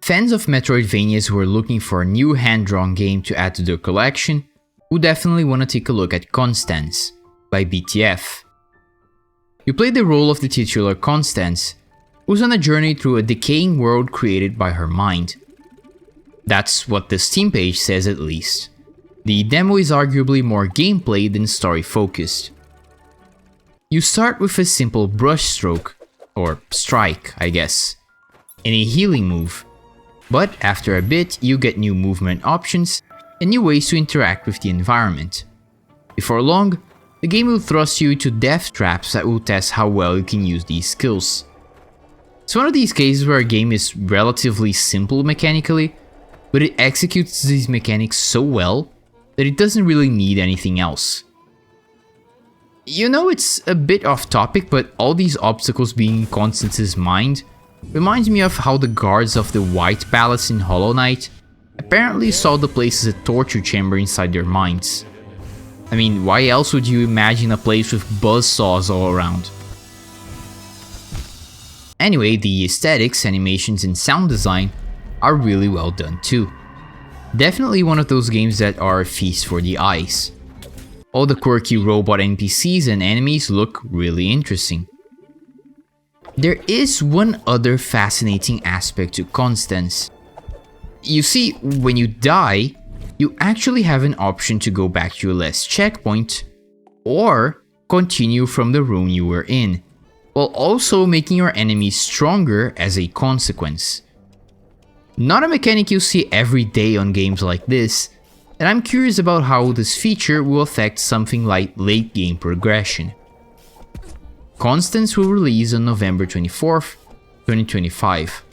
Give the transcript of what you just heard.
Fans of metroidvanias who are looking for a new hand-drawn game to add to their collection will definitely want to take a look at Constance by BTF. You play the role of the titular Constance, who's on a journey through a decaying world created by her mind. That's what the Steam page says at least. The demo is arguably more gameplay than story focused. You start with a simple brush stroke, or strike I guess, and a healing move. But after a bit, you get new movement options and new ways to interact with the environment. Before long, the game will thrust you into death traps that will test how well you can use these skills. It's one of these cases where a game is relatively simple mechanically, but it executes these mechanics so well that it doesn't really need anything else. You know, it's a bit off topic, but all these obstacles being in Constance's mind reminds me of how the guards of the White Palace in Hollow Knight apparently saw the place as a torture chamber inside their minds. I mean, why else would you imagine a place with buzzsaws all around? Anyway, the aesthetics, animations and sound design are really well done too. Definitely one of those games that are a feast for the eyes. All the quirky robot NPCs and enemies look really interesting. There is one other fascinating aspect to Constance. You see, when you die, you actually have an option to go back to your last checkpoint or continue from the room you were in, while also making your enemies stronger as a consequence. Not a mechanic you see every day on games like this, and I'm curious about how this feature will affect something like late game progression. Constance will release on November 24th, 2025.